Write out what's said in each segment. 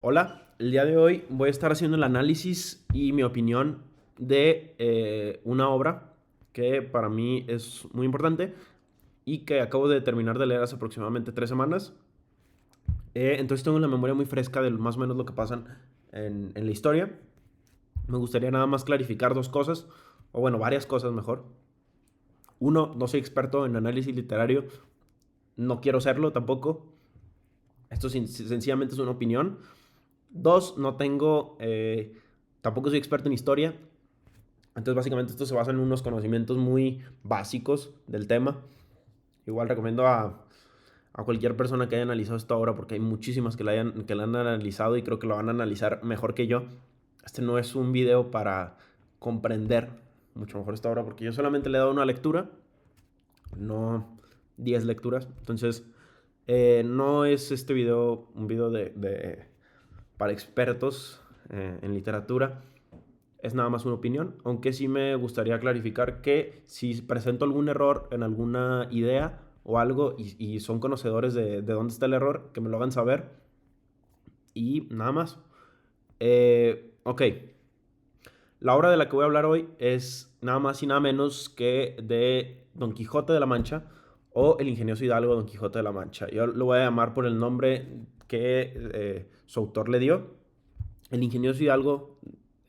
Hola, el día de hoy voy a estar haciendo el análisis y mi opinión de una obra que para mí es muy importante y que acabo de terminar de leer hace aproximadamente 3 semanas. Entonces tengo una memoria muy fresca de más o menos lo que pasa en la historia. Me gustaría nada más clarificar dos cosas, o bueno, varias cosas mejor. Uno, no soy experto en análisis literario, no quiero serlo tampoco. Esto sencillamente es una opinión. Dos, no tengo, tampoco soy experto en historia. Entonces, básicamente, esto se basa en unos conocimientos muy básicos del tema. Igual recomiendo a cualquier persona que haya analizado esta obra, porque hay muchísimas que la han analizado y creo que lo van a analizar mejor que yo. Este no es un video para comprender mucho mejor esta obra, porque yo solamente le he dado una lectura, no 10 lecturas. Entonces, no es este video un video para expertos en literatura. Es nada más una opinión, aunque sí me gustaría clarificar que si presento algún error en alguna idea o algo y son conocedores de dónde está el error, que me lo hagan saber y nada más. Ok, la obra de la que voy a hablar hoy es nada más y nada menos que de Don Quijote de la Mancha o El ingenioso hidalgo Don Quijote de la Mancha. Yo lo voy a llamar por el nombre que su autor le dio, El ingenioso hidalgo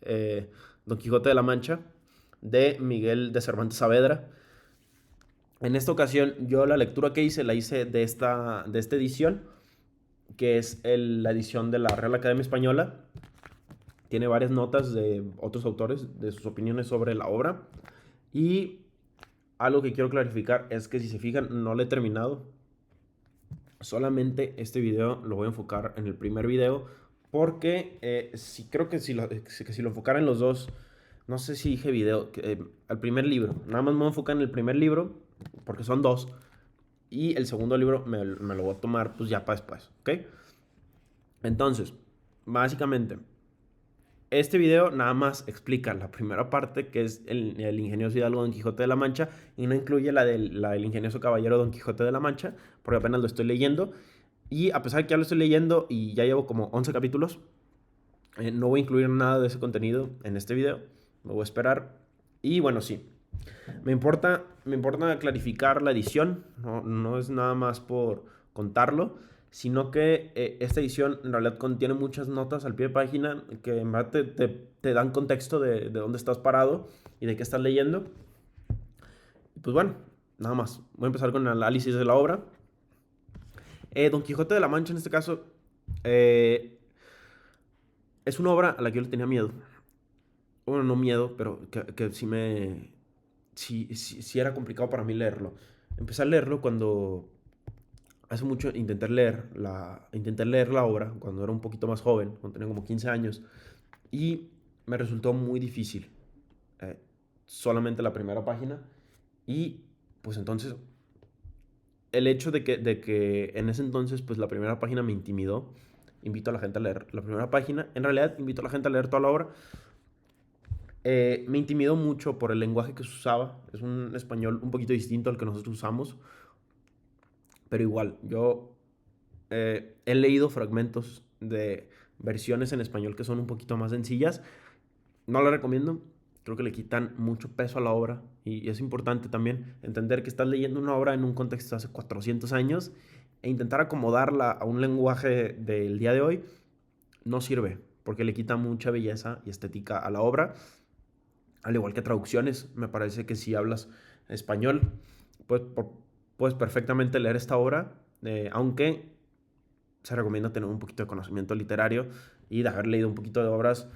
eh, Don Quijote de la Mancha, de Miguel de Cervantes Saavedra. En esta ocasión, yo la lectura que hice, la hice de esta edición, que es la edición de la Real Academia Española. Tiene varias notas de otros autores, de sus opiniones sobre la obra. Y algo que quiero clarificar es que si se fijan, no lo he terminado. Solamente este video lo voy a enfocar en el primer video, porque creo que si lo enfocara en los dos, no sé si dije video, al primer libro, nada más me voy a enfocar en el primer libro, porque son dos, y el segundo libro me lo voy a tomar pues ya para después, ¿ok? Entonces, básicamente, este video nada más explica la primera parte, que es el ingenioso hidalgo Don Quijote de la Mancha, y no incluye la del ingenioso caballero Don Quijote de la Mancha, porque apenas lo estoy leyendo. Y a pesar de que ya lo estoy leyendo y ya llevo como 11 capítulos, no voy a incluir nada de ese contenido en este video. Me voy a esperar. Y bueno, sí. Me importa clarificar la edición. No es nada más por contarlo, sino que esta edición en realidad contiene muchas notas al pie de página que en verdad te dan contexto de dónde estás parado y de qué estás leyendo. Y pues bueno, nada más. Voy a empezar con el análisis de la obra. Don Quijote de la Mancha, en este caso, eh, es una obra a la que yo le tenía miedo. Bueno, no miedo, pero que sí me. Sí era complicado para mí leerlo. Empecé a leerlo cuando. Hace mucho intenté leer la obra cuando era un poquito más joven, cuando tenía como 15 años. Y me resultó muy difícil. eh, Solamente la primera página. Y pues entonces. El hecho de que en ese entonces, pues la primera página me intimidó. Invito a la gente a leer la primera página. En realidad, invito a la gente a leer toda la obra. Me intimidó mucho por el lenguaje que se usaba. Es un español un poquito distinto al que nosotros usamos. Pero igual, yo he leído fragmentos de versiones en español que son un poquito más sencillas. No la recomiendo. Creo que le quitan mucho peso a la obra. Y es importante también entender que estás leyendo una obra en un contexto de hace 400 años e intentar acomodarla a un lenguaje del día de hoy no sirve, porque le quita mucha belleza y estética a la obra. Al igual que traducciones, me parece que si hablas español, pues, puedes perfectamente leer esta obra, aunque se recomienda tener un poquito de conocimiento literario y de haber leído un poquito de obras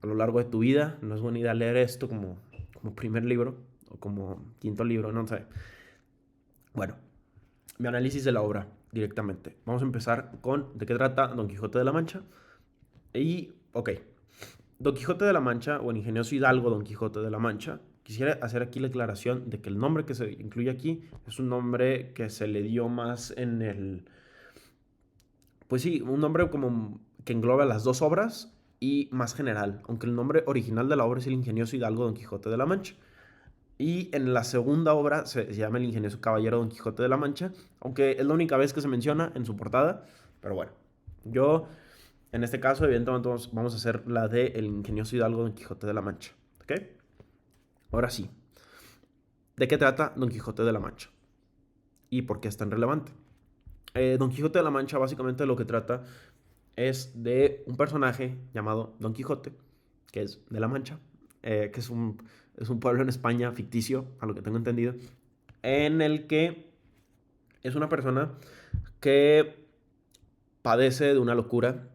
a lo largo de tu vida. No es buena idea leer esto como primer libro o como quinto libro, no sé. Bueno, mi análisis de la obra directamente. Vamos a empezar con de qué trata Don Quijote de la Mancha. Ok, Don Quijote de la Mancha, o el ingenioso hidalgo Don Quijote de la Mancha, quisiera hacer aquí la aclaración de que el nombre que se incluye aquí es un nombre que se le dio más en el. Pues sí, un nombre como que engloba las dos obras y más general, aunque el nombre original de la obra es el ingenioso hidalgo Don Quijote de la Mancha. Y en la segunda obra se llama el ingenioso caballero Don Quijote de la Mancha, aunque es la única vez que se menciona en su portada. Pero bueno, yo En este caso, evidentemente, vamos a hacer la de El ingenioso hidalgo Don Quijote de la Mancha. ¿Ok? Ahora sí. ¿De qué trata Don Quijote de la Mancha? ¿Y por qué es tan relevante? Don Quijote de la Mancha básicamente lo que trata es de un personaje llamado Don Quijote, que es de La Mancha, que es un pueblo en España ficticio, a lo que tengo entendido, en el que es una persona que padece de una locura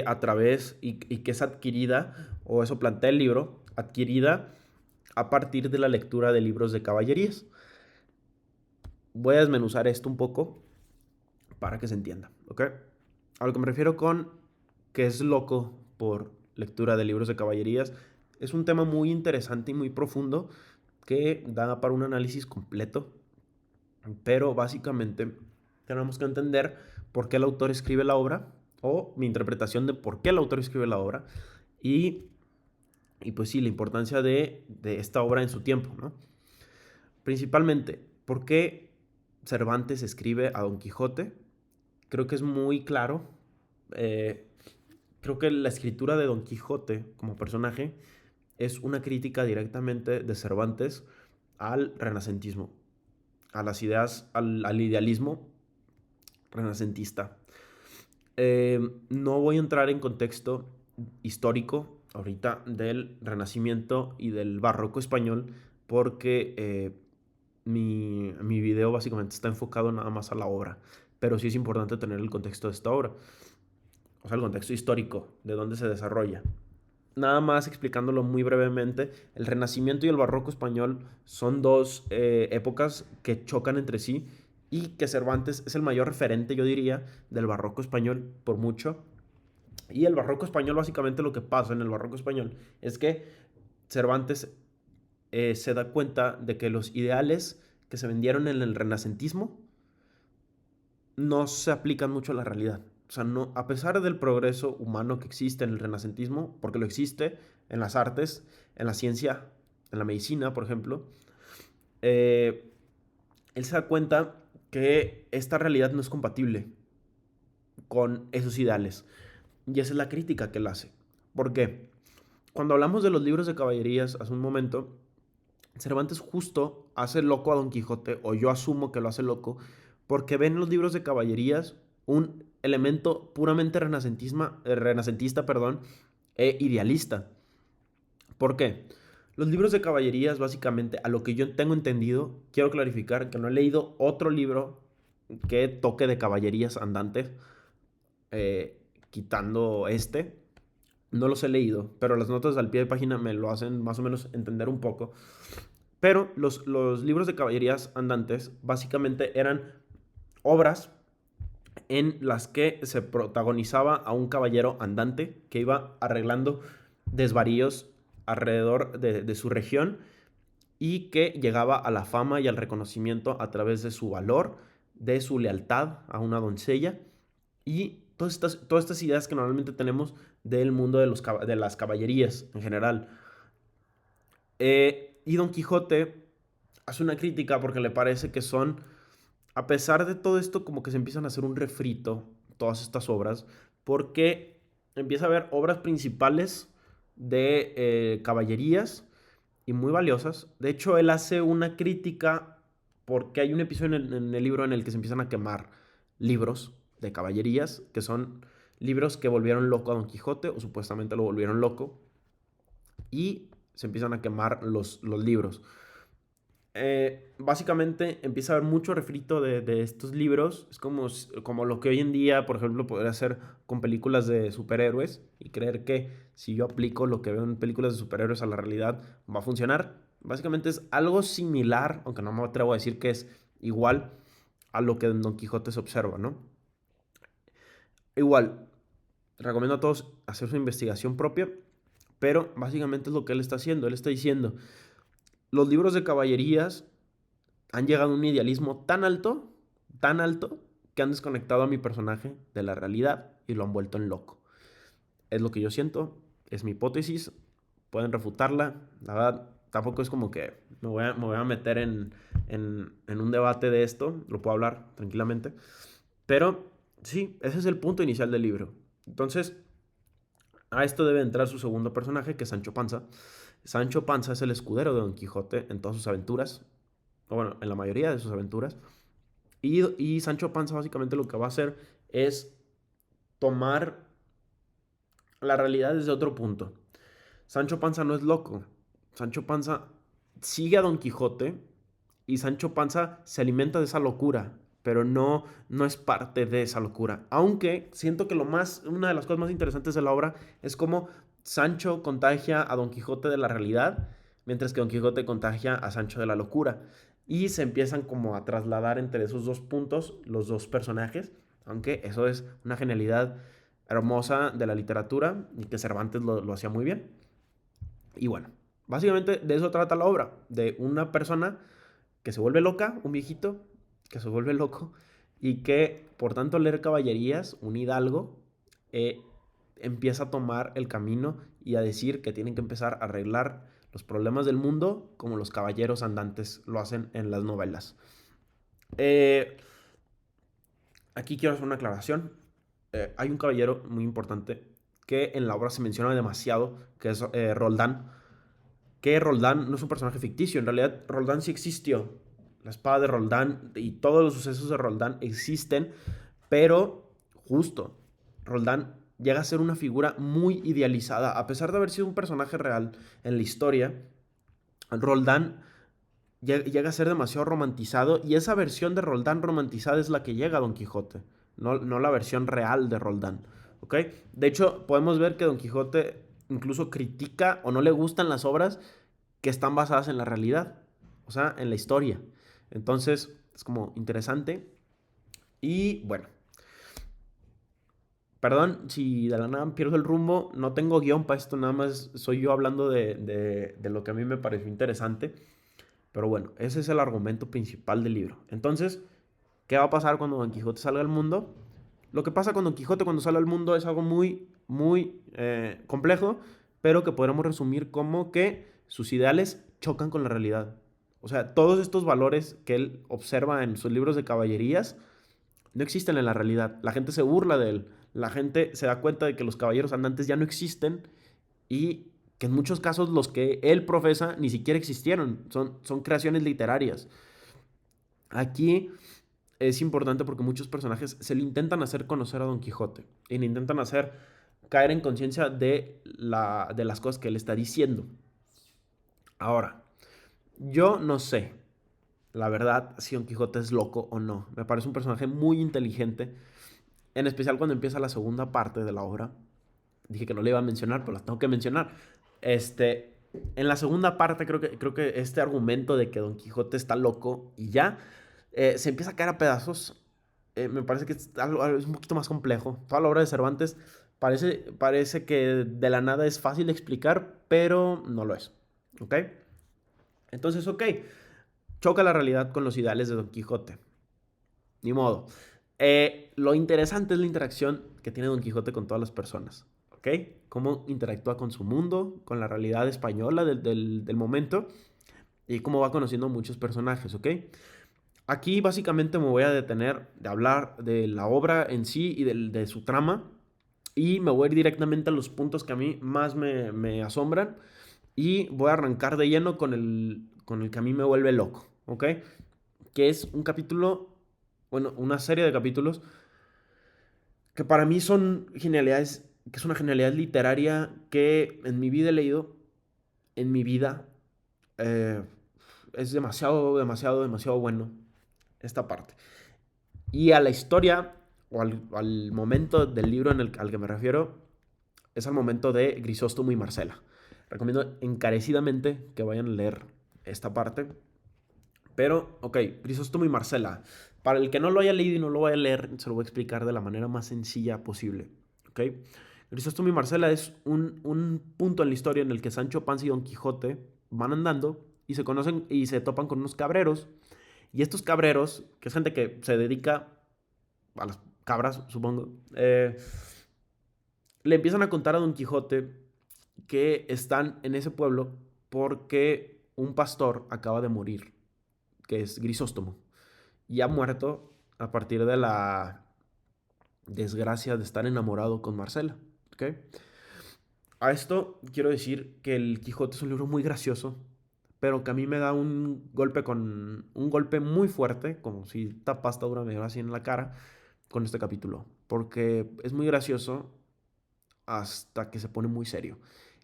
a través y que es adquirida, o eso plantea el libro, adquirida a partir de la lectura de libros de caballerías. Voy a desmenuzar esto un poco para que se entienda, ¿ok? A lo que me refiero con que es loco por lectura de libros de caballerías, es un tema muy interesante y muy profundo que da para un análisis completo, pero básicamente tenemos que entender por qué el autor escribe la obra, o mi interpretación de por qué el autor escribe la obra, y, y pues sí, la importancia de esta obra en su tiempo, ¿no? Principalmente, ¿por qué Cervantes escribe a Don Quijote? Creo que es muy claro. eh, Creo que la escritura de Don Quijote como personaje es una crítica directamente de Cervantes al renacentismo, a las ideas, al idealismo renacentista. No voy a entrar en contexto histórico ahorita del Renacimiento y del Barroco español porque mi video básicamente está enfocado nada más a la obra, pero sí es importante tener el contexto de esta obra, o sea, el contexto histórico de dónde se desarrolla. Nada más explicándolo muy brevemente, el Renacimiento y el Barroco español son dos épocas que chocan entre sí y que Cervantes es el mayor referente, yo diría, del Barroco español por mucho. Y el Barroco español, básicamente lo que pasa en el Barroco español es que Cervantes se da cuenta de que los ideales que se vendieron en el renacentismo no se aplican mucho a la realidad. O sea, no, a pesar del progreso humano que existe en el renacentismo, porque lo existe en las artes, en la ciencia, en la medicina, por ejemplo, eh, él se da cuenta que esta realidad no es compatible con esos ideales. Y esa es la crítica que él hace. ¿Por qué? Cuando hablamos de los libros de caballerías hace un momento, Cervantes justo hace loco a Don Quijote, o yo asumo que lo hace loco, porque ven en los libros de caballerías un elemento puramente renacentista, perdón, e idealista. ¿Por qué? Los libros de caballerías, básicamente, a lo que yo tengo entendido, quiero clarificar que no he leído otro libro que toque de caballerías andantes, quitando este. No los he leído, pero las notas al pie de página me lo hacen más o menos entender un poco. Pero los libros de caballerías andantes básicamente eran obras en las que se protagonizaba a un caballero andante que iba arreglando desvaríos alrededor de su región y que llegaba a la fama y al reconocimiento a través de su valor, de su lealtad a una doncella y todas estas ideas que normalmente tenemos del mundo de las caballerías en general. Y Don Quijote hace una crítica porque le parece que son, a pesar de todo esto, como que se empiezan a hacer un refrito todas estas obras, porque empieza a haber obras principales de caballerías y muy valiosas. De hecho, él hace una crítica porque hay un episodio en el libro en el que se empiezan a quemar libros de caballerías, que son libros que volvieron loco a Don Quijote, o supuestamente lo volvieron loco, y se empiezan a quemar los libros. Básicamente empieza a haber mucho refrito de estos libros. Es como lo que hoy en día, por ejemplo, podría hacer con películas de superhéroes y creer que si yo aplico lo que veo en películas de superhéroes a la realidad va a funcionar. Básicamente es algo similar, aunque no me atrevo a decir que es igual a lo que en Don Quijote se observa, ¿no? Igual, recomiendo a todos hacer su investigación propia, pero básicamente es lo que él está haciendo. Él está diciendo, los libros de caballerías han llegado a un idealismo tan alto, que han desconectado a mi personaje de la realidad y lo han vuelto en loco. Es lo que yo siento, es mi hipótesis, pueden refutarla, la verdad, tampoco es como que me voy a meter en un debate de esto, lo puedo hablar tranquilamente, pero Sí, ese es el punto inicial del libro. Entonces, a esto debe entrar su segundo personaje, que es Sancho Panza. Sancho Panza es el escudero de Don Quijote en todas sus aventuras, o bueno, en la mayoría de sus aventuras. Y Sancho Panza básicamente lo que va a hacer es tomar la realidad desde otro punto. Sancho Panza no es loco. Sancho Panza sigue a Don Quijote y Sancho Panza se alimenta de esa locura, pero no es parte de esa locura. Aunque siento que una de las cosas más interesantes de la obra es cómo Sancho contagia a Don Quijote de la realidad, mientras que Don Quijote contagia a Sancho de la locura. Y se empiezan como a trasladar entre esos dos puntos los dos personajes, aunque eso es una genialidad hermosa de la literatura y que Cervantes lo hacía muy bien. Y bueno, básicamente de eso trata la obra, de una persona que se vuelve loca, un viejito que se vuelve loco y que por tanto leer caballerías, un hidalgo, eh, empieza a tomar el camino y a decir que tienen que empezar a arreglar los problemas del mundo como los caballeros andantes lo hacen en las novelas. Eh, Aquí quiero hacer una aclaración. Hay un caballero muy importante que en la obra se menciona demasiado, que es Roldán, que Roldán no es un personaje ficticio, en realidad Roldán sí existió. La espada de Roldán y todos los sucesos de Roldán existen, pero justo, Roldán llega a ser una figura muy idealizada, a pesar de haber sido un personaje real en la historia. Roldán llega a ser demasiado romantizado y esa versión de Roldán romantizada es la que llega a Don Quijote, no la versión real de Roldán. ¿Ok? De hecho, podemos ver que Don Quijote incluso critica o no le gustan las obras que están basadas en la realidad, o sea, en la historia. Entonces, es como interesante. Y bueno, perdón si de la nada pierdo el rumbo, no tengo guión para esto, nada más soy yo hablando de lo que a mí me pareció interesante. Pero bueno, ese es el argumento principal del libro. Entonces, ¿qué va a pasar cuando Don Quijote salga al mundo? Lo que pasa con Don Quijote cuando sale al mundo es algo muy complejo, pero que podremos resumir como que sus ideales chocan con la realidad. O sea, todos estos valores que él observa en sus libros de caballerías no existen en la realidad. La gente se burla de él. La gente se da cuenta de que los caballeros andantes ya no existen y que en muchos casos los que él profesa ni siquiera existieron. Son creaciones literarias. Aquí es importante porque muchos personajes se le intentan hacer conocer a Don Quijote y le intentan hacer caer en conciencia de las cosas que él está diciendo. Ahora, yo no sé, la verdad, si Don Quijote es loco o no. Me parece un personaje muy inteligente, en especial cuando empieza la segunda parte de la obra. Dije que no le iba a mencionar, pero la tengo que mencionar. En la segunda parte creo que este argumento de que Don Quijote está loco y ya se empieza a caer a pedazos. Me parece que es un poquito más complejo. Toda la obra de Cervantes parece que de la nada es fácil de explicar, pero no lo es. ¿Ok? Entonces, ok, choca la realidad con los ideales de Don Quijote. Ni modo. Lo interesante es la interacción que tiene Don Quijote con todas las personas. ¿Ok? Cómo interactúa con su mundo, con la realidad española del momento y cómo va conociendo muchos personajes. ¿Ok? Aquí básicamente me voy a detener de hablar de la obra en sí y de su trama y me voy a ir directamente a los puntos que a mí más me asombran y voy a arrancar de lleno con el que a mí me vuelve loco. ¿Ok? Que es un capítulo, bueno, una serie de capítulos que para mí son genialidades, que es una genialidad literaria que en mi vida he leído, en mi vida, eh, es demasiado bueno esta parte. Y a la historia, o al momento del libro al que me refiero, es al momento de Grisóstomo y Marcela. Recomiendo encarecidamente que vayan a leer esta parte. Pero, ok, Grisóstomo y Marcela. Para el que no lo haya leído y no lo vaya a leer, se lo voy a explicar de la manera más sencilla posible. Ok, Grisóstomo y Marcela es un punto en la historia en el que Sancho Panza y Don Quijote van andando y se conocen y se topan con unos cabreros. Y estos cabreros, que es gente que se dedica a las cabras, supongo, le empiezan a contar a Don Quijote que están en ese pueblo porque un pastor acaba de morir, que es Grisóstomo, y ha muerto a partir desgracia de estar enamorado con Marcela, ¿ok? A esto quiero decir que El Quijote es un libro muy gracioso, pero que a mí me da un golpe muy fuerte, como si esta pasta dura me diera así en la cara, con este capítulo, porque es muy gracioso hasta que se pone muy serio.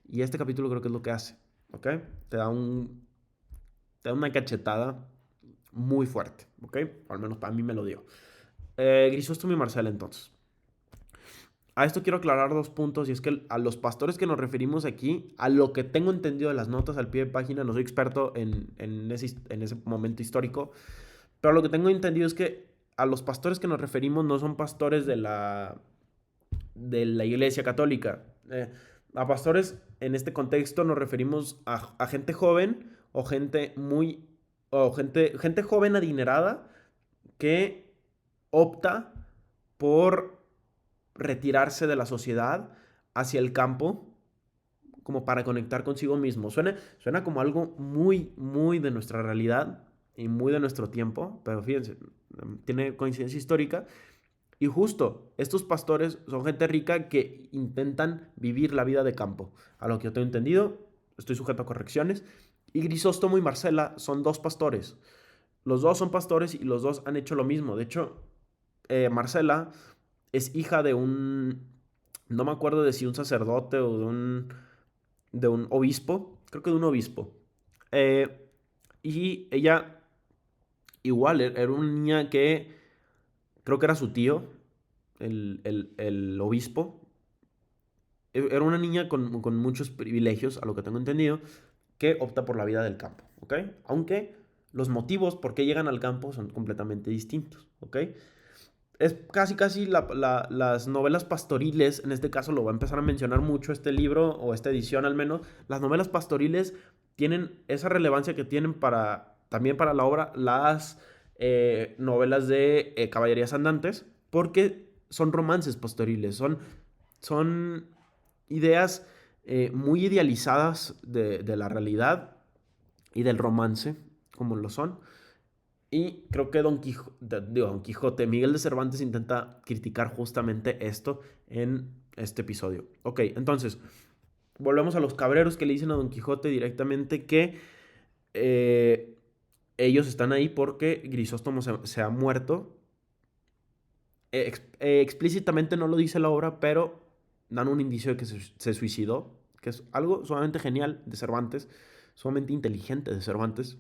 Y este capítulo creo que es lo que hace, ¿ok? Te da te da una cachetada muy fuerte, ¿ok? O al menos para mí me lo dio. Grisóstomo y Marcela, entonces. A esto quiero aclarar dos puntos, y es que a los pastores que nos referimos aquí, a lo que tengo entendido de las notas al pie de página, no soy experto en ese momento histórico, pero lo que tengo entendido es que a los pastores que nos referimos no son pastores de la Iglesia Católica. A pastores en este contexto nos referimos a gente joven o gente joven adinerada que opta por retirarse de la sociedad hacia el campo como para conectar consigo mismo. Suena como algo muy, muy de nuestra realidad y muy de nuestro tiempo, pero fíjense, tiene coincidencia histórica. Y justo, estos pastores son gente rica que intentan vivir la vida de campo. A lo que yo tengo entendido, estoy sujeto a correcciones. Y Grisóstomo y Marcela son dos pastores. Los dos son pastores y los dos han hecho lo mismo. De hecho, Marcela es hija de no me acuerdo de si un sacerdote o de un obispo, creo que de un obispo. Y ella igual era una niña que creo que era su tío, el obispo. Era una niña con muchos privilegios, a lo que tengo entendido, que opta por la vida del campo, ¿ok? Aunque los motivos por qué llegan al campo son completamente distintos, ¿ok? Es casi las novelas pastoriles, en este caso lo va a empezar a mencionar mucho este libro, o esta edición al menos, las novelas pastoriles tienen esa relevancia que tienen también para la obra las novelas de Caballerías Andantes, porque son romances pastoriles, son ideas muy idealizadas de la realidad y del romance, como lo son. Y creo que Don Quijote, Miguel de Cervantes intenta criticar justamente esto en este episodio. Ok, entonces, volvemos a los cabreros que le dicen a Don Quijote directamente que eh, ellos están ahí porque Grisóstomo se ha muerto. Explícitamente no lo dice la obra, pero dan un indicio de que se suicidó, que es algo sumamente genial de Cervantes, sumamente inteligente de Cervantes.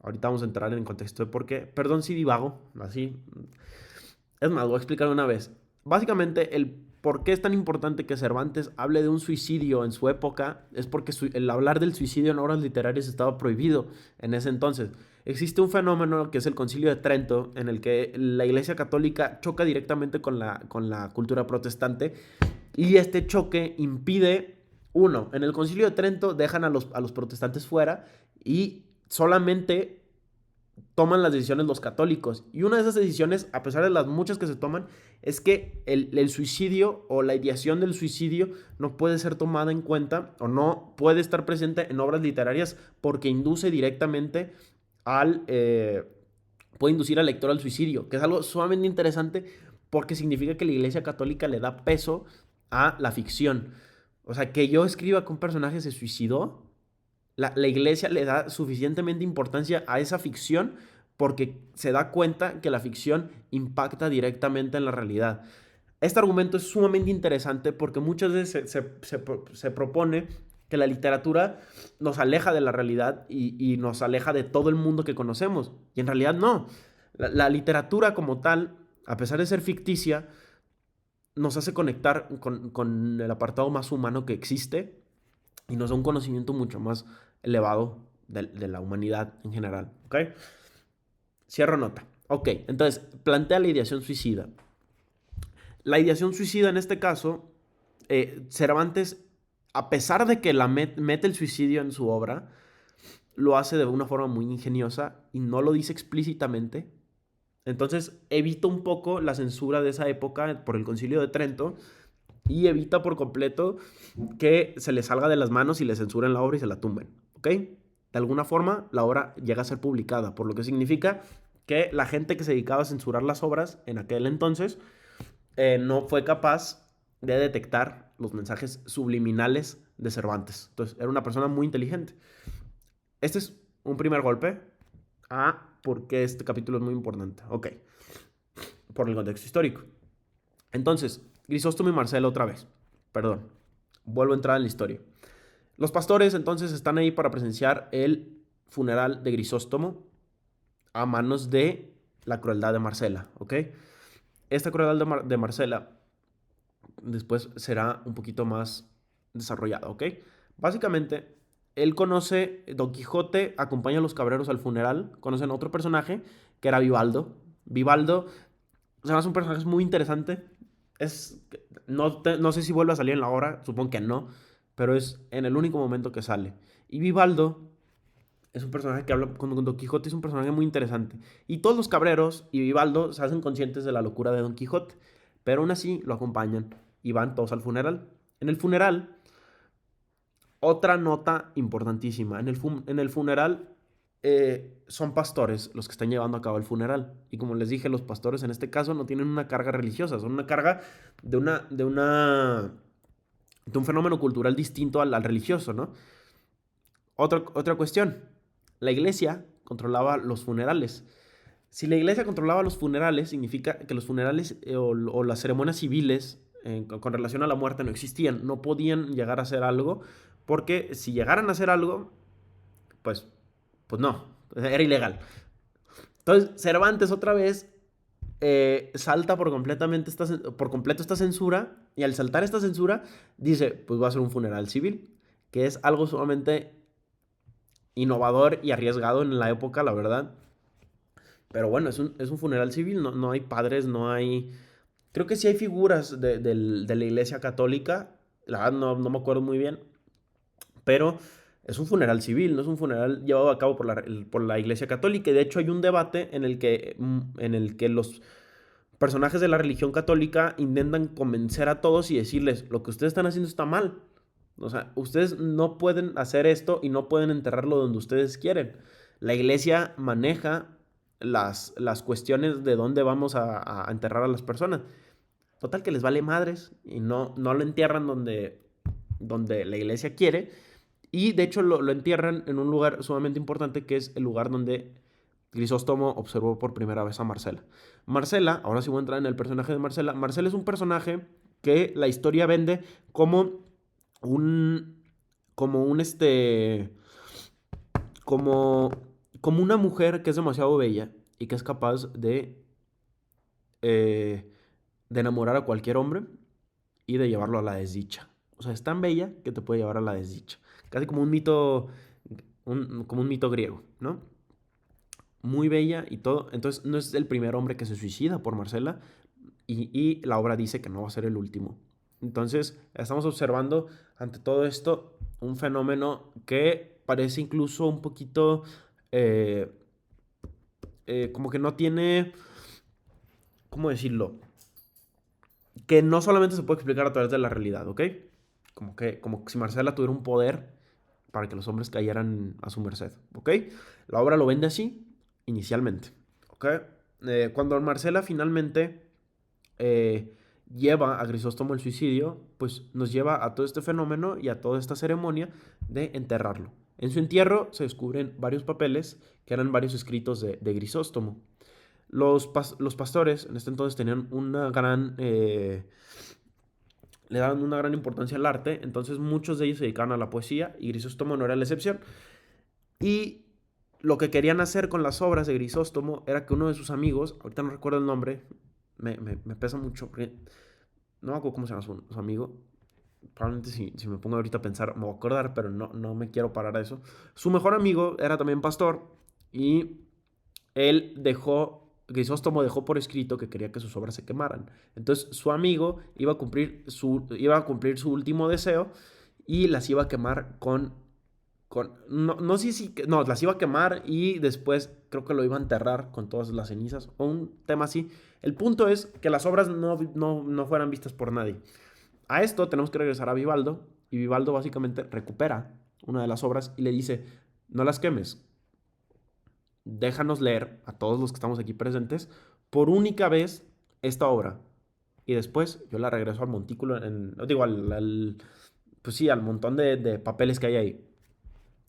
Ahorita vamos a entrar en el contexto de por qué. Perdón si divago, así. Es más, voy a explicar una vez. Básicamente, el por qué es tan importante que Cervantes hable de un suicidio en su época es porque el hablar del suicidio en obras literarias estaba prohibido en ese entonces. Existe un fenómeno que es el Concilio de Trento, en el que la Iglesia Católica choca directamente con la cultura protestante, y este choque impide, uno, en el Concilio de Trento dejan a los protestantes fuera y solamente toman las decisiones los católicos. Y una de esas decisiones, a pesar de las muchas que se toman, es que el suicidio o la ideación del suicidio no puede ser tomada en cuenta o no puede estar presente en obras literarias porque induce directamente puede inducir al lector al suicidio, que es algo sumamente interesante porque significa que la Iglesia Católica le da peso a la ficción. O sea, que yo escriba que un personaje se suicidó, la iglesia le da suficientemente importancia a esa ficción porque se da cuenta que la ficción impacta directamente en la realidad. Este argumento es sumamente interesante porque muchas veces se propone que la literatura nos aleja de la realidad y nos aleja de todo el mundo que conocemos. Y en realidad no. La literatura como tal, a pesar de ser ficticia, nos hace conectar con el apartado más humano que existe y nos da un conocimiento mucho más elevado de la humanidad en general. ¿Ok? Cierro nota. Ok, entonces plantea la ideación suicida. La ideación suicida en este caso, Cervantes, a pesar de que mete el suicidio en su obra, lo hace de una forma muy ingeniosa y no lo dice explícitamente. Entonces evita un poco la censura de esa época por el Concilio de Trento y evita por completo que se le salga de las manos y le censuren la obra y se la tumben, ¿ok? De alguna forma, la obra llega a ser publicada, por lo que significa que la gente que se dedicaba a censurar las obras en aquel entonces no fue capaz de detectar los mensajes subliminales de Cervantes. Entonces, era una persona muy inteligente. Este es un primer golpe a por qué este capítulo es muy importante. Ok, por el contexto histórico. Entonces, Grisóstomo y Marcela otra vez. Perdón, vuelvo a entrar en la historia. Los pastores entonces están ahí para presenciar el funeral de Grisóstomo a manos de la crueldad de Marcela, ¿ok? Esta crueldad de Marcela después será un poquito más desarrollada, ¿ok? Básicamente, él conoce, Don Quijote acompaña a los cabreros al funeral, conocen a otro personaje que era Vivaldo. Vivaldo, o sea, es un personaje muy interesante. Es, no sé si vuelve a salir en la obra, supongo que no, pero es en el único momento que sale. Y Vivaldo es un personaje que habla con Don Quijote, es un personaje muy interesante. Y todos los cabreros y Vivaldo se hacen conscientes de la locura de Don Quijote, pero aún así lo acompañan y van todos al funeral. En el funeral, otra nota importantísima. En el funeral son pastores los que están llevando a cabo el funeral. Y como les dije, los pastores en este caso no tienen una carga religiosa, son una carga de un fenómeno cultural distinto al religioso, ¿no? Otra cuestión. La iglesia controlaba los funerales. Si la iglesia controlaba los funerales, significa que los funerales o las ceremonias civiles con relación a la muerte no existían, no podían llegar a hacer algo, porque si llegaran a hacer algo, pues, pues no, era ilegal. Entonces, Cervantes otra vez salta por completo esta censura, y al saltar esta censura, dice, pues va a ser un funeral civil, que es algo sumamente innovador y arriesgado en la época, la verdad. Pero bueno, es un funeral civil, no hay padres, no hay... Creo que sí hay figuras de la iglesia católica, la verdad no me acuerdo muy bien, pero es un funeral civil, no es un funeral llevado a cabo por la iglesia católica. Y de hecho hay un debate en el que los personajes de la religión católica intentan convencer a todos y decirles, lo que ustedes están haciendo está mal. O sea, ustedes no pueden hacer esto y no pueden enterrarlo donde ustedes quieren. La iglesia maneja las cuestiones de dónde vamos a enterrar a las personas. Total que les vale madres y no lo entierran donde la iglesia quiere. Y de hecho lo entierran en un lugar sumamente importante, que es el lugar donde Grisóstomo observó por primera vez a Marcela. Marcela, ahora sí voy a entrar en el personaje de Marcela. Marcela es un personaje que la historia vende como un, como un como, como una mujer que es demasiado bella y que es capaz eh, de enamorar a cualquier hombre y de llevarlo a la desdicha. O sea, es tan bella que te puede llevar a la desdicha. Casi como un mito, como un mito griego, ¿no? Muy bella y todo. Entonces, no es el primer hombre que se suicida por Marcela, y la obra dice que no va a ser el último. Entonces, estamos observando ante todo esto un fenómeno que parece incluso un poquito eh, como que no tiene, ¿cómo decirlo? Que no solamente se puede explicar a través de la realidad, ¿ok? Como si Marcela tuviera un poder para que los hombres cayeran a su merced, ¿ok? La obra lo vende así inicialmente, ¿ok? Cuando Marcela finalmente eh, lleva a Grisóstomo el suicidio, pues nos lleva a todo este fenómeno y a toda esta ceremonia de enterrarlo. En su entierro se descubren varios papeles que eran varios escritos de Grisóstomo. Los pastores en este entonces tenían le daban una gran importancia al arte, entonces muchos de ellos se dedicaban a la poesía y Grisóstomo no era la excepción. Y lo que querían hacer con las obras de Grisóstomo era que uno de sus amigos, ahorita no recuerdo el nombre, me pesa mucho, porque no me acuerdo cómo se llama su amigo, probablemente si me pongo ahorita a pensar me voy a acordar, pero no me quiero parar a eso. Su mejor amigo era también pastor y Grisóstomo dejó por escrito que quería que sus obras se quemaran. Entonces su amigo iba a cumplir su último deseo y las iba a quemar no sé si, no, las iba a quemar y después creo que lo iba a enterrar con todas las cenizas o un tema así. El punto es que las obras no fueran vistas por nadie. A esto tenemos que regresar a Vivaldo y Vivaldo básicamente recupera una de las obras y le dice, no las quemes, déjanos leer a todos los que estamos aquí presentes por única vez esta obra. y después yo la regreso al montículo, digo, pues sí, al montón de papeles que hay ahí.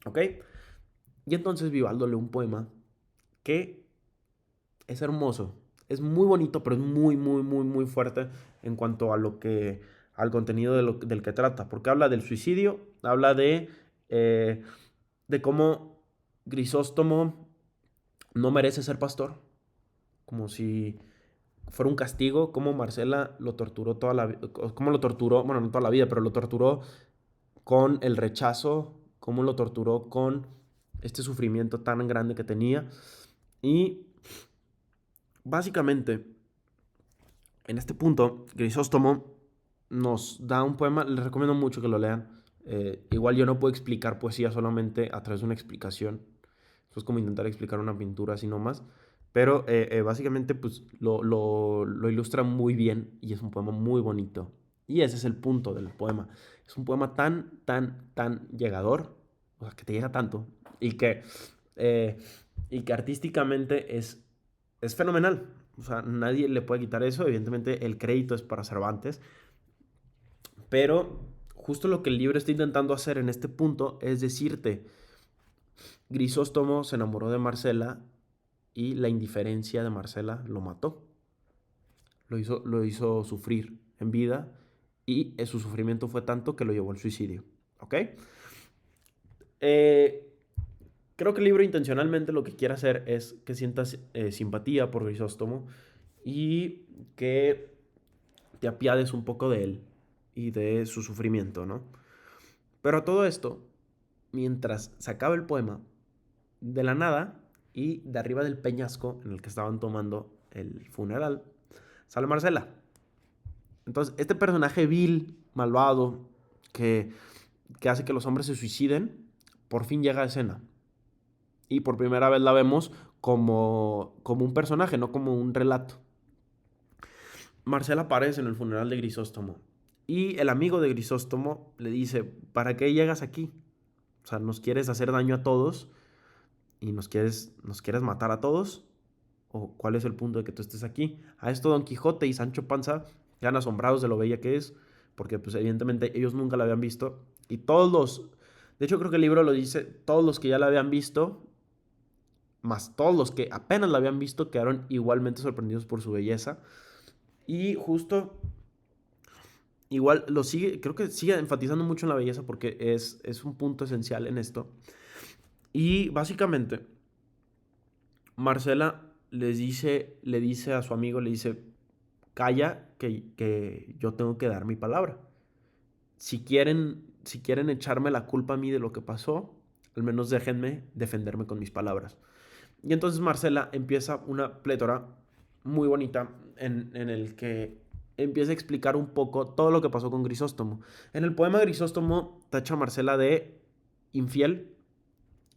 ¿Ok? Y entonces Vivaldo lee un poema que es hermoso, es muy bonito, pero es muy, muy, muy, muy fuerte en cuanto a al contenido del que trata, porque habla del suicidio, habla eh, de cómo Grisóstomo no merece ser pastor, como si fuera un castigo, como Marcela lo torturó toda la vida, cómo lo torturó, bueno, no toda la vida, pero lo torturó con el rechazo, cómo lo torturó con este sufrimiento tan grande que tenía. Y básicamente, en este punto, Grisóstomo nos da un poema, les recomiendo mucho que lo lean. Igual yo no puedo explicar poesía solamente a través de una explicación. Eso es como intentar explicar una pintura así nomás. Pero básicamente pues lo ilustra muy bien y es un poema muy bonito. Y ese es el punto del poema. Es un poema tan, tan, tan llegador, o sea, que te llega tanto y eh, y que artísticamente es fenomenal. O sea, nadie le puede quitar eso. Evidentemente el crédito es para Cervantes. Pero justo lo que el libro está intentando hacer en este punto es decirte, Grisóstomo se enamoró de Marcela y la indiferencia de Marcela lo mató. Lo hizo sufrir en vida y su sufrimiento fue tanto que lo llevó al suicidio. ¿Ok? Eh, Creo que el libro intencionalmente lo que quiere hacer es que sientas simpatía por Grisóstomo y que te apiades un poco de él y de su sufrimiento, ¿no? Pero a todo esto, mientras se acaba el poema, de la nada y de arriba del peñasco en el que estaban tomando el funeral, sale Marcela. Entonces, este personaje vil, malvado, que, que hace que los hombres se suiciden, por fin llega a escena. Y por primera vez la vemos como un personaje, no como un relato. Marcela aparece en el funeral de Grisóstomo. Y el amigo de Grisóstomo le dice, ¿para qué llegas aquí? O sea, ¿nos quieres hacer daño a todos? ¿Y nos quieres matar a todos? ¿O cuál es el punto de que tú estés aquí? A esto Don Quijote y Sancho Panza quedan asombrados de lo bella que es, porque pues evidentemente ellos nunca la habían visto. Y de hecho creo que el libro lo dice, todos los que ya la habían visto, más todos los que apenas la habían visto, quedaron igualmente sorprendidos por su belleza. Y justo igual creo que sigue enfatizando mucho en la belleza porque es un punto esencial en esto. Y básicamente, Marcela le dice a su amigo, le dice, calla, que yo tengo que dar mi palabra. Si quieren echarme la culpa a mí de lo que pasó, al menos déjenme defenderme con mis palabras. Y entonces Marcela empieza una plétora muy bonita en el que empieza a explicar un poco todo lo que pasó con Grisóstomo. En el poema Grisóstomo tacha a Marcela de infiel,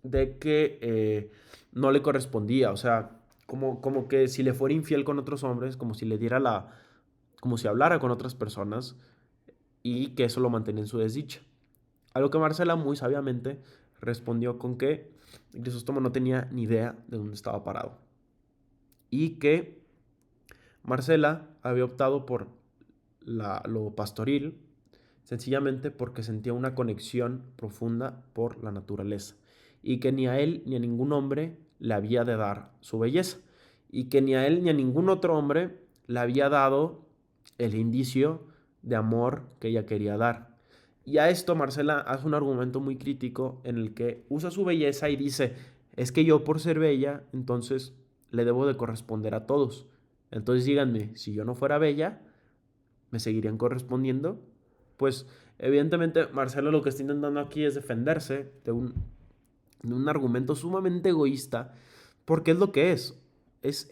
de que no le correspondía, o sea, como que si le fuera infiel con otros hombres, como si le diera como si hablara con otras personas y que eso lo mantenía en su desdicha. A lo que Marcela muy sabiamente respondió con que Grisóstomo no tenía ni idea de dónde estaba parado y que Marcela había optado por lo pastoril sencillamente porque sentía una conexión profunda por la naturaleza y que ni a él ni a ningún hombre le había de dar su belleza y que ni a él ni a ningún otro hombre le había dado el indicio de amor que ella quería dar. Y a esto Marcela hace un argumento muy crítico en el que usa su belleza y dice, es que yo por ser bella, entonces le debo de corresponder a todos. Entonces díganme, si yo no fuera bella, ¿me seguirían correspondiendo? Pues evidentemente Marcelo lo que está intentando aquí es defenderse de un argumento sumamente egoísta, porque es lo que es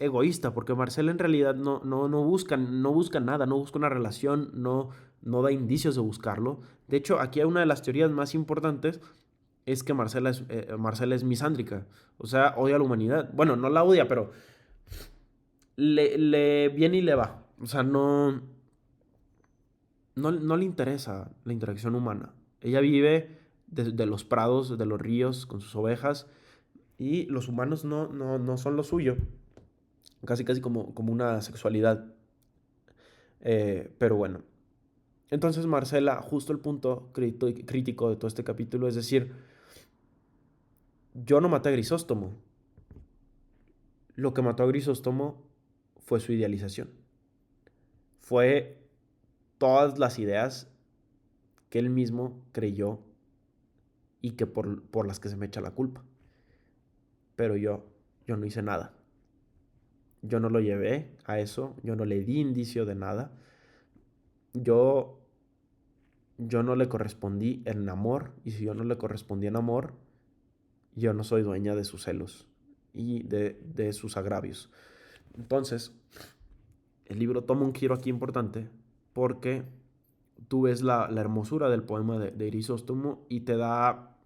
egoísta, porque Marcelo en realidad no busca nada, no busca una relación, no da indicios de buscarlo. De hecho, aquí hay una de las teorías más importantes, es que Marcela es misándrica, o sea, odia a la humanidad. Bueno, no la odia, pero le viene y le va. O sea, no le interesa la interacción humana. Ella vive de los prados, de los ríos, con sus ovejas, y los humanos no son lo suyo. Casi, casi como una sexualidad. Pero bueno, entonces Marcela, justo el punto crítico de todo este capítulo es decir, yo no maté a Grisóstomo, lo que mató a Grisóstomo fue su idealización, fue todas las ideas que él mismo creyó y que por las que se me echa la culpa. Pero yo no hice nada. Yo no lo llevé a eso, yo no le di indicio de nada. Yo, yo no le correspondí en amor, y si yo no le correspondí en amor, yo no soy dueña de sus celos y de sus agravios. Entonces, el libro toma un giro aquí importante porque tú ves la hermosura del poema de Grisóstomo y te da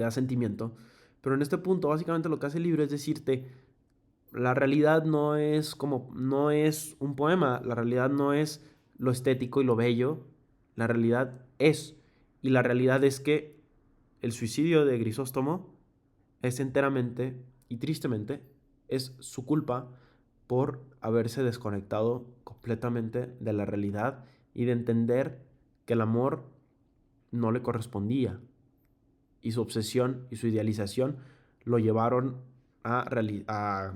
sentimiento. Pero en este punto, básicamente lo que hace el libro es decirte, la realidad no es un poema, la realidad no es lo estético y lo bello, la realidad es. Y la realidad es que el suicidio de Grisóstomo es enteramente y tristemente es su culpa por haberse desconectado completamente de la realidad y de entender que el amor no le correspondía y su obsesión y su idealización lo llevaron a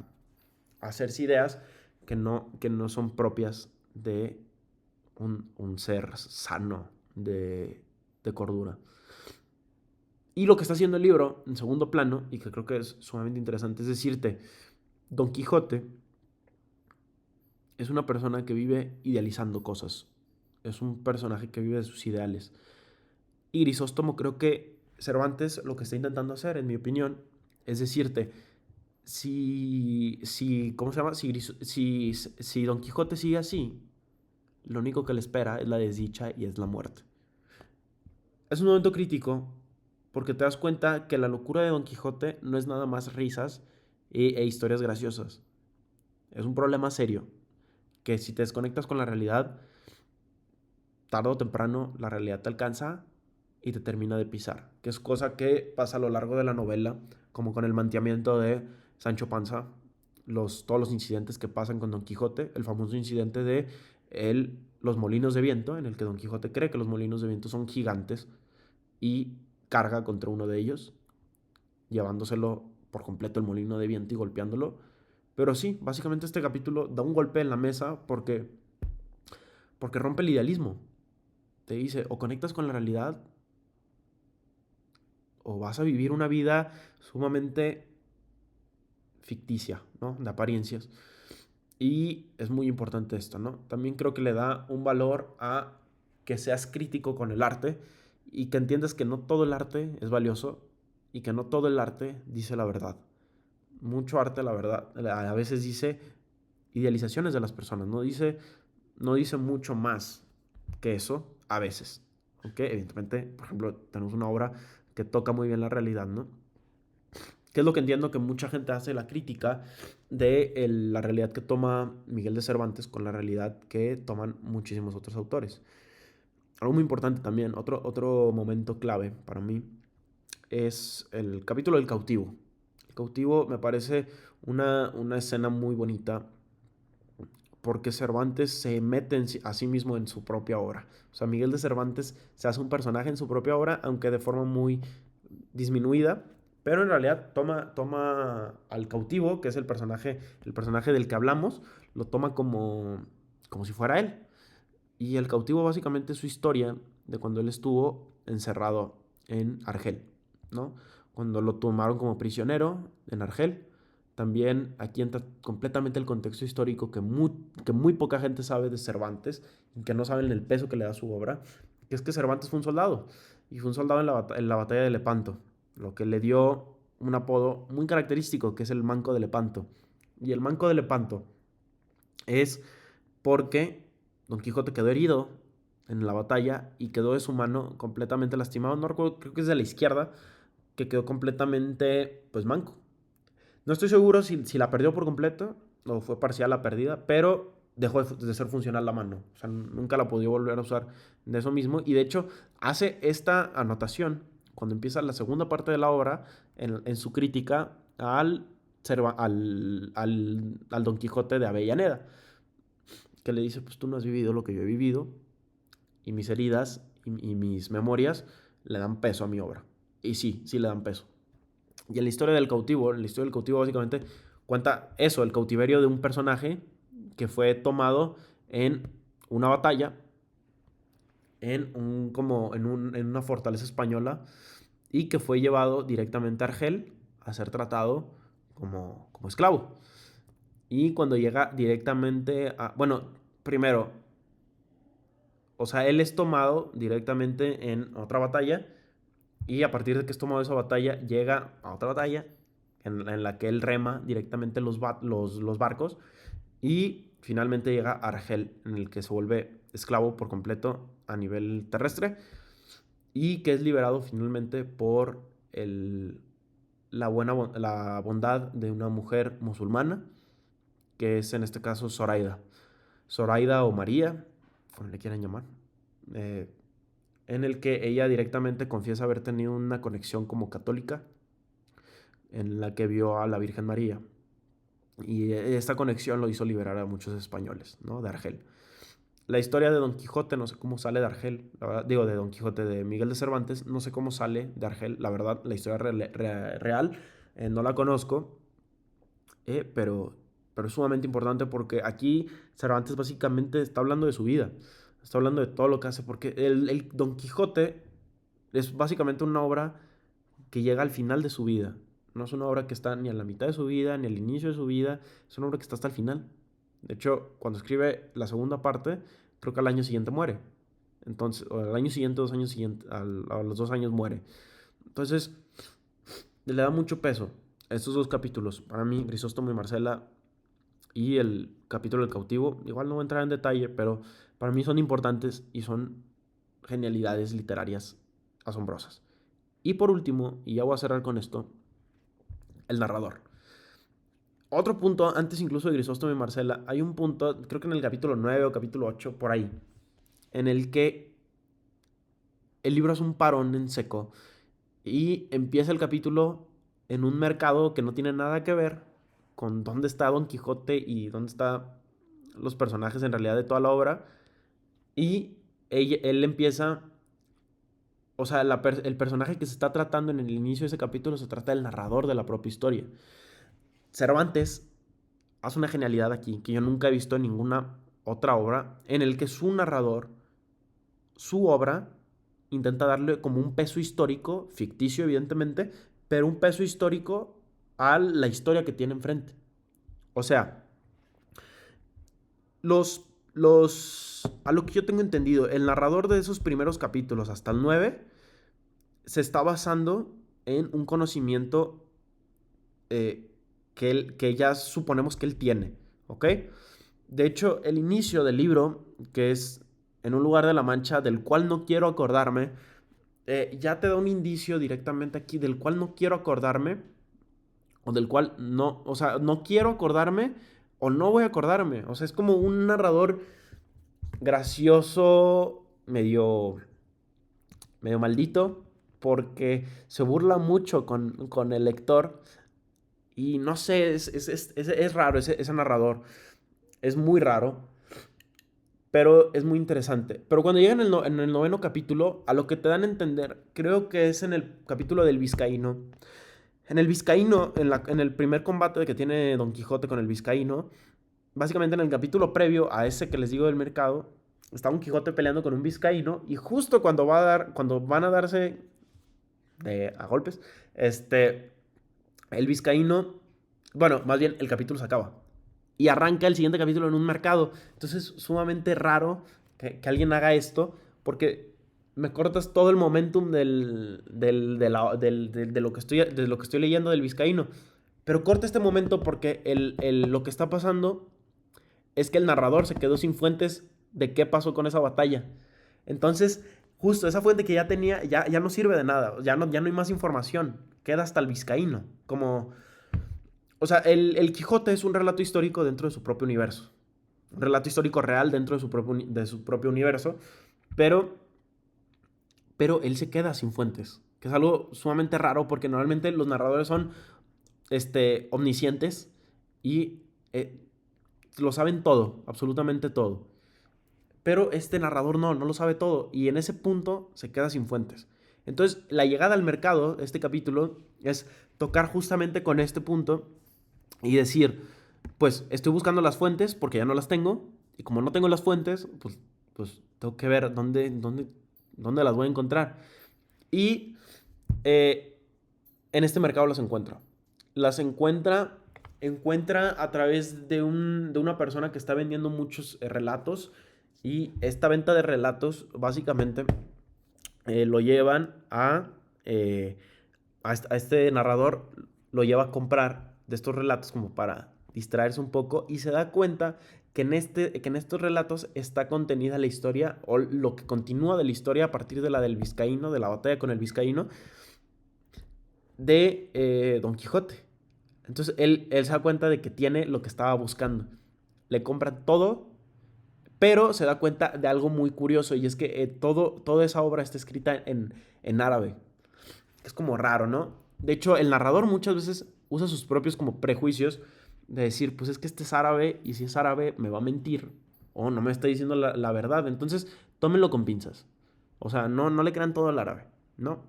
hacerse ideas que no son propias de un ser sano de cordura. Y lo que está haciendo el libro, en segundo plano, y que creo que es sumamente interesante, es decirte, Don Quijote es una persona que vive idealizando cosas. Es un personaje que vive de sus ideales. Y Grisóstomo, creo que Cervantes lo que está intentando hacer, en mi opinión, es decirte, ¿cómo se llama? Si Don Quijote sigue así, lo único que le espera es la desdicha y es la muerte. Es un momento crítico porque te das cuenta que la locura de Don Quijote no es nada más risas e historias graciosas. Es un problema serio que si te desconectas con la realidad, tarde o temprano la realidad te alcanza y te termina de pisar, que es cosa que pasa a lo largo de la novela, como con el manteamiento de Sancho Panza, todos los incidentes que pasan con Don Quijote, el famoso incidente de los molinos de viento, en el que Don Quijote cree que los molinos de viento son gigantes y carga contra uno de ellos, llevándoselo por completo el molino de viento y golpeándolo. Pero sí, básicamente este capítulo da un golpe en la mesa porque rompe el idealismo. Te dice, o conectas con la realidad o vas a vivir una vida sumamente ficticia, ¿no? De apariencias. Y es muy importante esto, ¿no? También creo que le da un valor a que seas crítico con el arte y que entiendas que no todo el arte es valioso y que no todo el arte dice la verdad. Mucho arte, la verdad, a veces dice idealizaciones de las personas, no dice mucho más que eso, a veces. ¿Ok? Evidentemente, por ejemplo, tenemos una obra que toca muy bien la realidad, ¿no? Que es lo que entiendo que mucha gente hace la crítica de la realidad que toma Miguel de Cervantes con la realidad que toman muchísimos otros autores. Algo muy importante también, otro momento clave para mí, es el capítulo del cautivo. El cautivo me parece una escena muy bonita porque Cervantes se mete a sí mismo en su propia obra. O sea, Miguel de Cervantes se hace un personaje en su propia obra, aunque de forma muy disminuida, pero en realidad toma al cautivo, que es el personaje del que hablamos, lo toma como si fuera él. Y el cautivo básicamente es su historia de cuando él estuvo encerrado en Argel, ¿no? Cuando lo tomaron como prisionero en Argel. También aquí entra completamente el contexto histórico que muy poca gente sabe de Cervantes y que no saben el peso que le da su obra, que es que Cervantes fue un soldado y fue un soldado en la batalla de Lepanto, lo que le dio un apodo muy característico que es el Manco de Lepanto. Y el Manco de Lepanto es porque Don Quijote quedó herido en la batalla y quedó de su mano completamente lastimado. No recuerdo, creo que es de la izquierda, que quedó completamente, pues, manco. No estoy seguro si la perdió por completo o fue parcial la pérdida, pero dejó de ser funcional la mano. O sea, nunca la podía volver a usar de eso mismo. Y de hecho, hace esta anotación cuando empieza la segunda parte de la obra en su crítica al Don Quijote de Avellaneda. que le dice, pues tú no has vivido lo que yo he vivido y mis heridas y mis memorias le dan peso a mi obra. Y sí, sí le dan peso. Y en la historia del cautivo básicamente cuenta eso, el cautiverio de un personaje que fue tomado en una batalla, en una fortaleza española, y que fue llevado directamente a Argel a ser tratado como esclavo. Y cuando llega directamente a... Bueno, primero, o sea, él es tomado directamente en otra batalla y a partir de que es tomado esa batalla, llega a otra batalla en la que él rema directamente los barcos y finalmente llega a Argel, en el que se vuelve esclavo por completo a nivel terrestre y que es liberado finalmente por la bondad de una mujer musulmana, que es en este caso Zoraida. Zoraida o María, como le quieran llamar, eh, en el que ella directamente confiesa haber tenido una conexión como católica, en la que vio a la Virgen María. Y esta conexión lo hizo liberar a muchos españoles, ¿no? De Argel. La historia de Don Quijote, no sé cómo sale de Argel, la verdad, digo, de Don Quijote de Miguel de Cervantes, no sé cómo sale de Argel, la verdad, la historia real no la conozco, pero, pero es sumamente importante porque aquí Cervantes básicamente está hablando de su vida, está hablando de todo lo que hace, porque el Don Quijote es básicamente una obra que llega al final de su vida. No es una obra que está ni a la mitad de su vida, ni al inicio de su vida, es una obra que está hasta el final. De hecho, cuando escribe la segunda parte, creo que al año siguiente muere. Entonces, o al año siguiente, 2 años siguientes, a los 2 años muere. Entonces, le da mucho peso a estos dos capítulos. Para mí, Grisóstomo y Marcela y el capítulo del cautivo, igual no voy a entrar en detalle, pero para mí son importantes y son genialidades literarias asombrosas. Y por último, y ya voy a cerrar con esto, el narrador. Otro punto, antes incluso de Grisóstomo y Marcela, hay un punto, creo que en el capítulo 9 o capítulo 8, por ahí, en el que el libro hace un parón en seco y empieza el capítulo en un mercado que no tiene nada que ver con dónde está Don Quijote y dónde están los personajes en realidad de toda la obra. Y él empieza, o sea, el personaje que se está tratando en el inicio de ese capítulo se trata del narrador de la propia historia. Cervantes hace una genialidad aquí que yo nunca he visto en ninguna otra obra, en el que su narrador, su obra, intenta darle como un peso histórico, ficticio evidentemente, pero un peso histórico a la historia que tiene enfrente. O sea, a lo que yo tengo entendido, el narrador de esos primeros capítulos hasta el 9 se está basando en un conocimiento que ya suponemos que él tiene, ¿ok? De hecho, el inicio del libro, que es en un lugar de la Mancha del cual no quiero acordarme, ya te da un indicio directamente aquí del cual no quiero acordarme, o del cual no, o sea, no quiero acordarme o no voy a acordarme. O sea, es como un narrador gracioso, medio maldito, porque se burla mucho con el lector. Y no sé, es raro ese narrador. Es muy raro, pero es muy interesante. Pero cuando llegan en el noveno capítulo, a lo que te dan a entender, creo que es en el capítulo del Vizcaíno. En el Vizcaíno, en el primer combate que tiene Don Quijote con el Vizcaíno, básicamente en el capítulo previo a ese que les digo del mercado, está Don Quijote peleando con un Vizcaíno y justo cuando van a darse a golpes, el Vizcaíno, bueno, más bien el capítulo se acaba y arranca el siguiente capítulo en un mercado. Entonces es sumamente raro que alguien haga esto porque me cortas todo el momentum de lo que estoy leyendo del Vizcaíno. Pero corta este momento porque lo que está pasando es que el narrador se quedó sin fuentes de qué pasó con esa batalla. Entonces, justo esa fuente que ya tenía, ya no sirve de nada, ya no hay más información, queda hasta el Vizcaíno. O sea, el Quijote es un relato histórico dentro de su propio universo, un relato histórico real dentro de su propio universo, pero, pero él se queda sin fuentes, que es algo sumamente raro porque normalmente los narradores son omniscientes y lo saben todo, absolutamente todo. Pero este narrador no lo sabe todo. Y en ese punto se queda sin fuentes. Entonces, la llegada al mercado, este capítulo, es tocar justamente con este punto y decir, pues estoy buscando las fuentes porque ya no las tengo. Y como no tengo las fuentes, pues tengo que ver dónde las voy a encontrar. Y en este mercado las encuentra. Las encuentra a través de una persona que está vendiendo muchos relatos. Y esta venta de relatos, básicamente, lo llevan a este narrador, lo lleva a comprar de estos relatos como para distraerse un poco y se da cuenta que en estos relatos está contenida la historia o lo que continúa de la historia a partir de la del vizcaíno, de la batalla con el vizcaíno, de Don Quijote. Entonces él se da cuenta de que tiene lo que estaba buscando. Le compra todo, pero se da cuenta de algo muy curioso y es que toda esa obra está escrita en árabe. Es como raro, ¿no? De hecho, el narrador muchas veces usa sus propios como prejuicios de decir, pues es que este es árabe y si es árabe me va a mentir o no me está diciendo la verdad. Entonces, tómenlo con pinzas. O sea, no le crean todo al árabe, ¿no?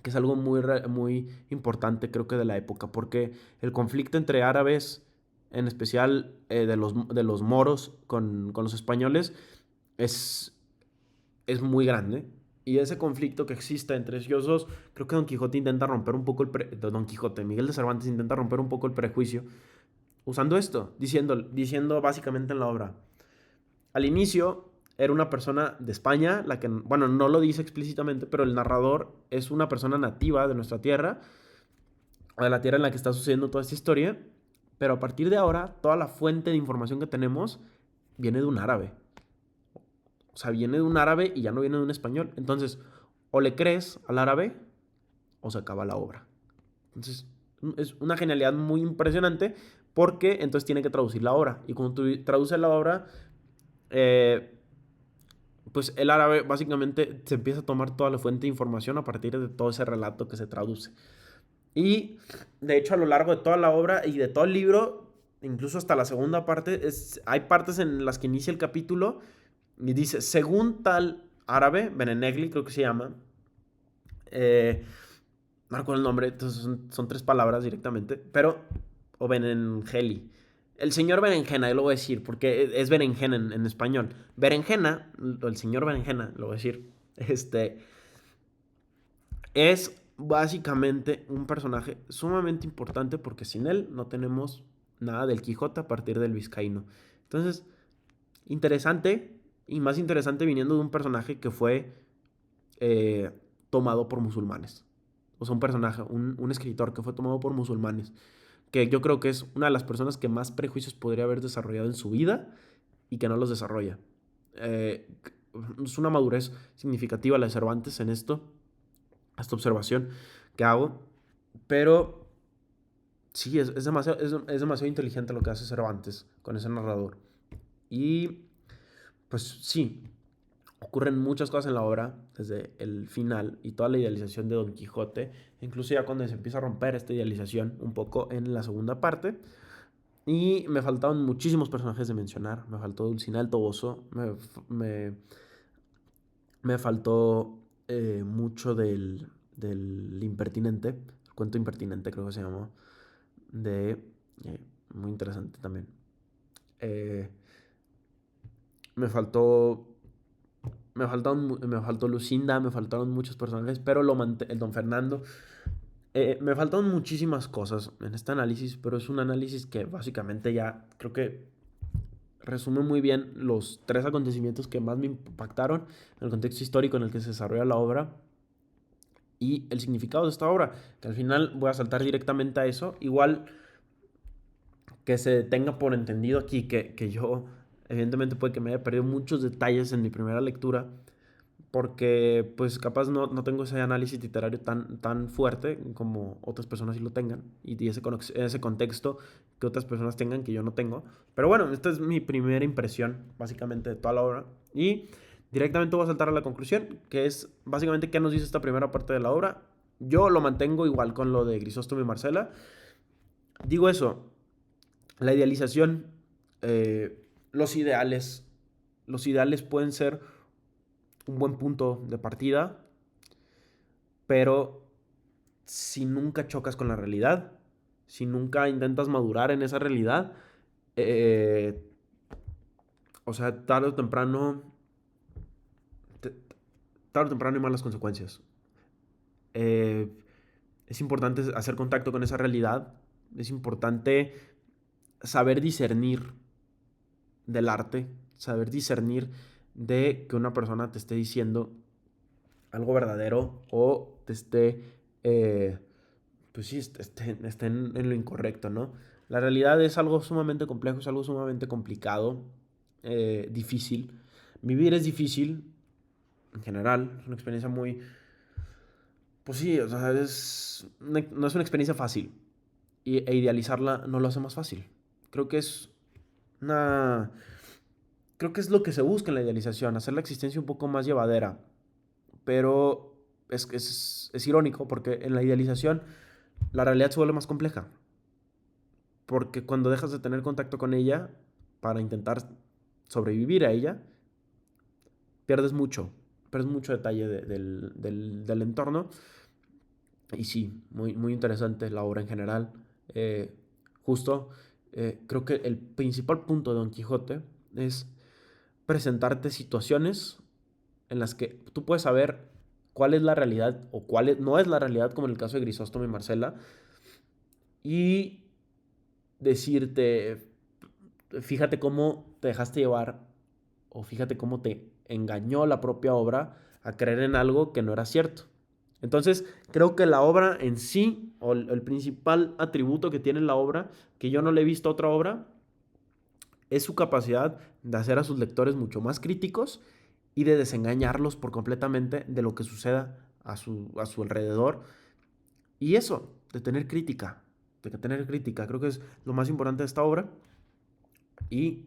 Que es algo muy importante creo que de la época, porque el conflicto entre árabes, en especial de los moros con los españoles, es, es muy grande. Y ese conflicto que existe entre ellos dos, creo que Don Quijote intenta romper un poco Don Quijote, Miguel de Cervantes intenta romper un poco el prejuicio usando esto, diciendo básicamente en la obra. Al inicio era una persona de España, la que, bueno, no lo dice explícitamente, pero el narrador es una persona nativa de nuestra tierra, o de la tierra en la que está sucediendo toda esta historia, pero a partir de ahora, toda la fuente de información que tenemos viene de un árabe. O sea, viene de un árabe y ya no viene de un español. Entonces, o le crees al árabe o se acaba la obra. Entonces, es una genialidad muy impresionante porque entonces tiene que traducir la obra. Y cuando tú traduces la obra, eh, pues el árabe básicamente se empieza a tomar toda la fuente de información a partir de todo ese relato que se traduce. Y de hecho a lo largo de toda la obra y de todo el libro, incluso hasta la segunda parte, hay partes en las que inicia el capítulo y dice, según tal árabe, Benenegli creo que se llama, no recuerdo el nombre, entonces son tres palabras directamente, pero, o Benengeli. El señor Berenjena, yo lo voy a decir, porque es berenjena en español. Berenjena, el señor Berenjena, lo voy a decir, es básicamente un personaje sumamente importante porque sin él no tenemos nada del Quijote a partir del vizcaíno. Entonces, interesante y más interesante viniendo de un personaje que fue eh, tomado por musulmanes. O sea, un personaje, un escritor que fue tomado por musulmanes, que yo creo que es una de las personas que más prejuicios podría haber desarrollado en su vida y que no los desarrolla. Eh, es una madurez significativa la de Cervantes en esta observación que hago, pero sí, es demasiado inteligente lo que hace Cervantes con ese narrador. Y pues sí, ocurren muchas cosas en la obra, desde el final y toda la idealización de Don Quijote, incluso ya cuando se empieza a romper esta idealización un poco en la segunda parte. Y me faltaban muchísimos personajes de mencionar. Me faltó Dulcinea del Toboso, me faltó mucho del Impertinente, el cuento Impertinente creo que se llamó, de... muy interesante también. Eh, me faltó me faltó Lucinda, me faltaron muchos personajes, pero el Don Fernando. Me faltaron muchísimas cosas en este análisis, pero es un análisis que básicamente ya creo que resume muy bien los tres acontecimientos que más me impactaron en el contexto histórico en el que se desarrolla la obra y el significado de esta obra, que al final voy a saltar directamente a eso. Igual que se tenga por entendido aquí que yo, evidentemente puede que me haya perdido muchos detalles en mi primera lectura, porque pues capaz no tengo ese análisis literario tan fuerte como otras personas sí lo tengan, y ese contexto que otras personas tengan que yo no tengo. Pero bueno, esta es mi primera impresión básicamente de toda la obra, y directamente voy a saltar a la conclusión, que es básicamente qué nos dice esta primera parte de la obra. Yo lo mantengo igual con lo de Grisóstomo y Marcela. Digo eso, la idealización los ideales. Los ideales pueden ser un buen punto de partida, pero si nunca chocas con la realidad, si nunca intentas madurar en esa realidad, eh, o sea, te- tarde o temprano hay malas consecuencias. Eh, es importante hacer contacto con esa realidad, es importante saber discernir del arte, saber discernir de que una persona te esté diciendo algo verdadero o te esté, pues sí, esté en lo incorrecto, ¿no? La realidad es algo sumamente complejo, es algo sumamente complicado, difícil. Vivir es difícil, en general, es una experiencia muy, pues sí, o sea, no es una experiencia fácil e idealizarla no lo hace más fácil. Creo que es una, creo que es lo que se busca en la idealización, hacer la existencia un poco más llevadera, pero es irónico porque en la idealización la realidad se vuelve más compleja, porque cuando dejas de tener contacto con ella para intentar sobrevivir a ella, pierdes mucho detalle del entorno. Y sí, muy interesante la obra en general. Eh, justo, creo que el principal punto de Don Quijote es presentarte situaciones en las que tú puedes saber cuál es la realidad o no es la realidad, como en el caso de Grisóstomo y Marcela, y decirte, fíjate cómo te dejaste llevar o fíjate cómo te engañó la propia obra a creer en algo que no era cierto. Entonces, creo que la obra en sí, o el principal atributo que tiene la obra, que yo no le he visto a otra obra, es su capacidad de hacer a sus lectores mucho más críticos y de desengañarlos por completamente de lo que suceda a su alrededor. Y eso, de tener crítica, creo que es lo más importante de esta obra. Y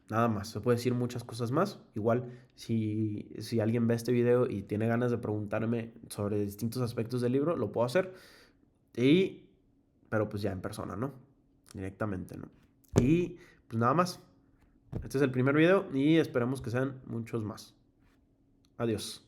nada más, se puede decir muchas cosas más. Igual, si alguien ve este video y tiene ganas de preguntarme sobre distintos aspectos del libro, lo puedo hacer. Y, pero pues ya en persona, ¿no? Directamente, ¿no? Y pues nada más. Este es el primer video y esperemos que sean muchos más. Adiós.